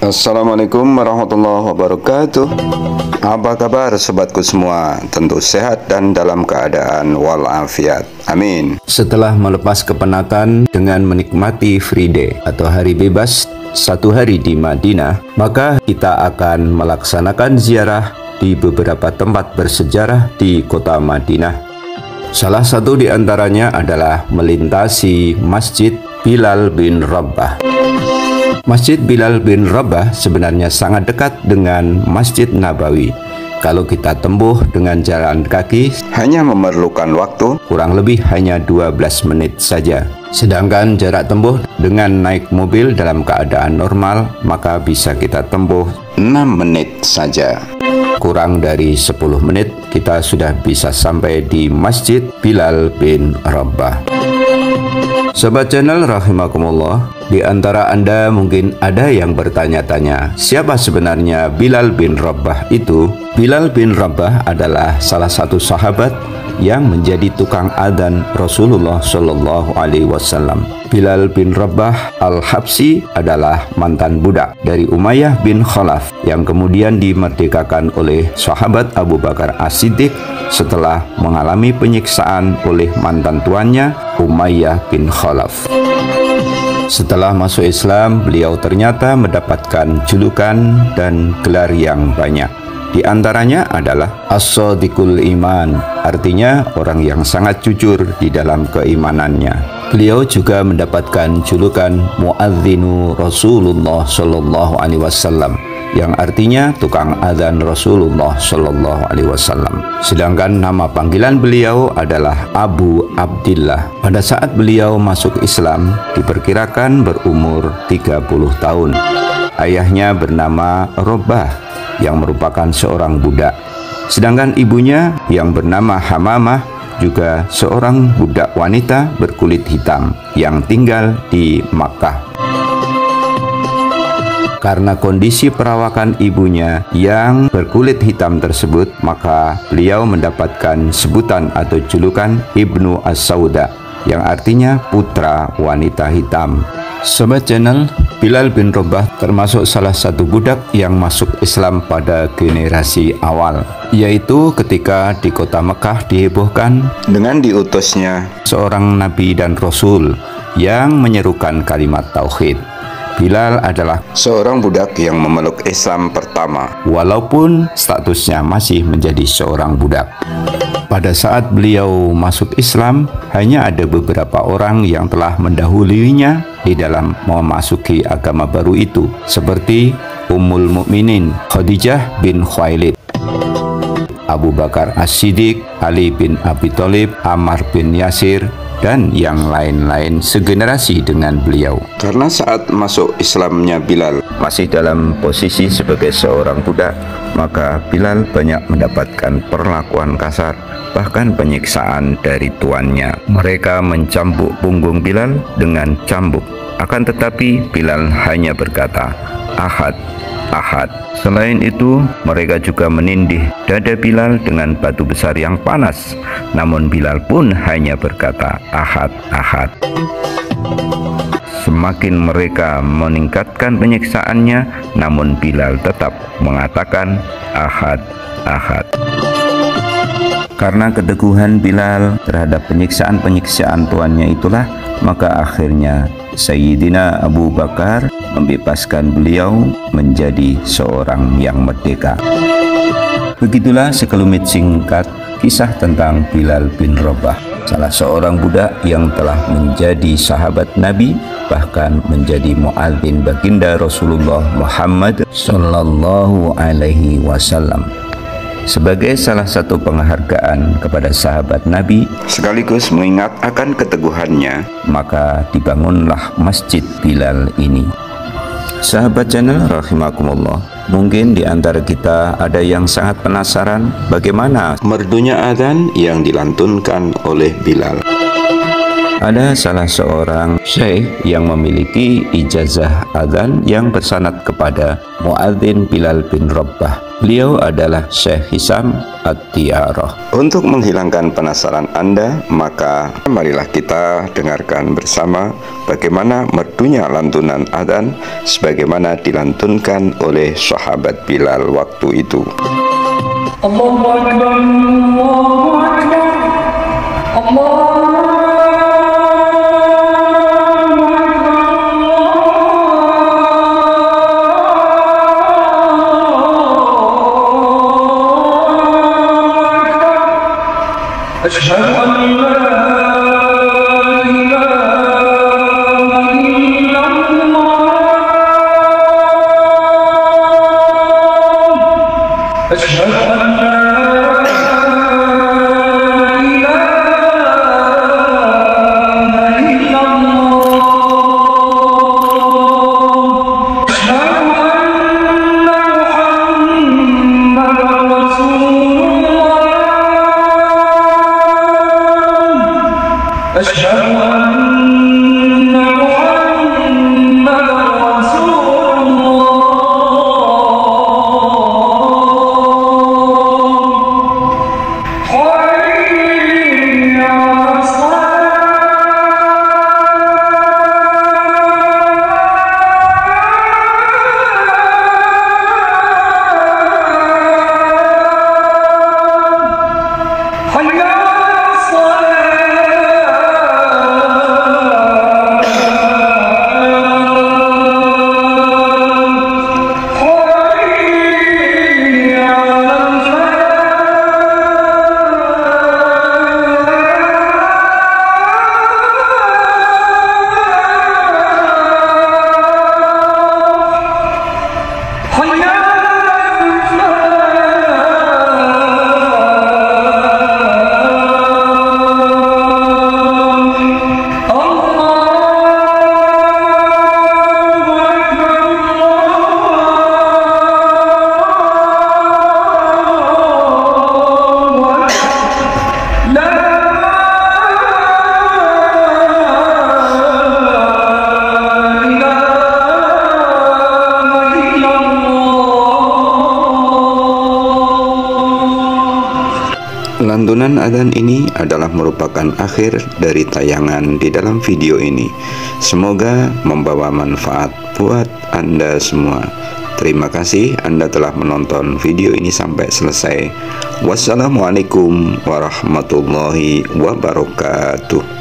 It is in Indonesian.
Assalamualaikum warahmatullahi wabarakatuh. Apa kabar sobatku semua? Tentu sehat dan dalam keadaan walafiat. Amin. Setelah melepas kepenatan dengan menikmati free day atau hari bebas 1 hari di Madinah, maka kita akan melaksanakan ziarah di beberapa tempat bersejarah di kota Madinah. Salah satu di antaranya adalah melintasi Masjid Bilal bin Rabah. Masjid Bilal bin Rabah sebenarnya sangat dekat dengan Masjid Nabawi. Kalau kita tempuh dengan jalan kaki, hanya memerlukan waktu kurang lebih hanya 12 menit saja. Sedangkan jarak tempuh dengan naik mobil dalam keadaan normal, maka bisa kita tempuh 6 menit saja. Kurang dari 10 menit, kita sudah bisa sampai di Masjid Bilal bin Rabah. Sobat channel rahimakumullah, di antara Anda mungkin ada yang bertanya-tanya, siapa sebenarnya Bilal bin Rabah itu? Bilal bin Rabah adalah salah satu sahabat yang menjadi tukang adzan Rasulullah Shallallahu Alaihi Wasallam. Bilal bin Rabah al-Habsyi adalah mantan budak dari Umayyah bin Khalaf yang kemudian dimerdekakan oleh sahabat Abu Bakar As-Siddiq setelah mengalami penyiksaan oleh mantan tuannya Umayyah bin Khalaf. Setelah masuk Islam, beliau ternyata mendapatkan julukan dan gelar yang banyak. Di antaranya adalah As-Shadiqul Iman, artinya orang yang sangat jujur di dalam keimanannya. Beliau juga mendapatkan julukan Muadzinu Rasulullah Shallallahu Alaihi Wasallam, yang artinya tukang adzan Rasulullah Shallallahu Alaihi Wasallam. Sedangkan nama panggilan beliau adalah Abu Abdillah. Pada saat beliau masuk Islam, diperkirakan berumur 30 tahun. Ayahnya bernama Robah, yang merupakan seorang budak. Sedangkan ibunya yang bernama Hamamah juga seorang budak wanita berkulit hitam yang tinggal di Makkah. Karena kondisi perawakan ibunya yang berkulit hitam tersebut, maka beliau mendapatkan sebutan atau julukan Ibnu As-Sauda, yang artinya putra wanita hitam. Sobat channel, Bilal bin Rabah termasuk salah satu budak yang masuk Islam pada generasi awal, yaitu ketika di kota Mekah dihebohkan dengan diutusnya seorang nabi dan rasul yang menyerukan kalimat tauhid. Bilal adalah seorang budak yang memeluk Islam pertama, walaupun statusnya masih menjadi seorang budak. Pada saat beliau masuk Islam, hanya ada beberapa orang yang telah mendahulunya di dalam memasuki agama baru itu, seperti Ummul Mukminin Khadijah bin Khuwailid, Abu Bakar As-Siddiq, Ali bin Abi Thalib, Ammar bin Yasir, dan yang lain-lain segenerasi dengan beliau. Karena saat masuk Islamnya Bilal masih dalam posisi sebagai seorang budak, maka Bilal banyak mendapatkan perlakuan kasar, bahkan penyiksaan dari tuannya. Mereka mencambuk punggung Bilal dengan cambuk. Akan tetapi Bilal hanya berkata, "Ahad, Ahad." Selain itu, mereka juga menindih dada Bilal dengan batu besar yang panas. Namun Bilal pun hanya berkata, "Ahad, Ahad." Semakin mereka meningkatkan penyiksaannya, namun Bilal tetap mengatakan, "Ahad, Ahad." Karena keteguhan Bilal terhadap penyiksaan-penyiksaan tuannya itulah, maka akhirnya Sayyidina Abu Bakar membebaskan beliau menjadi seorang yang merdeka. Begitulah sekelumit singkat kisah tentang Bilal bin Rabah, salah seorang budak yang telah menjadi sahabat Nabi, bahkan menjadi muadzin baginda Rasulullah Muhammad Sallallahu Alaihi Wasallam. Sebagai salah satu penghargaan kepada sahabat Nabi, sekaligus mengingat akan keteguhannya, maka dibangunlah Masjid Bilal ini. Sahabat channel rahimakumullah, mungkin di antara kita ada yang sangat penasaran bagaimana merdunya adzan yang dilantunkan oleh Bilal. Ada salah seorang syekh yang memiliki ijazah adzan yang bersanad kepada muadzin Bilal bin Rabbah. Beliau adalah Syekh Hisam At-Tiarah. Untuk menghilangkan penasaran Anda, maka marilah kita dengarkan bersama bagaimana merdunya lantunan adzan sebagaimana dilantunkan oleh sahabat Bilal waktu itu. Allahu Akbar, Allahu Akbar, أشهد أن لا إله إلا الله أشهد أن لا إله إلا الله أشهد أن محمدا رسول الله أشهد أن محمدا رسول الله حي على الصلاة حي Lantunan adzan ini adalah merupakan akhir dari tayangan di dalam video ini. Semoga membawa manfaat buat Anda semua. Terima kasih Anda telah menonton video ini sampai selesai. Wassalamualaikum warahmatullahi wabarakatuh.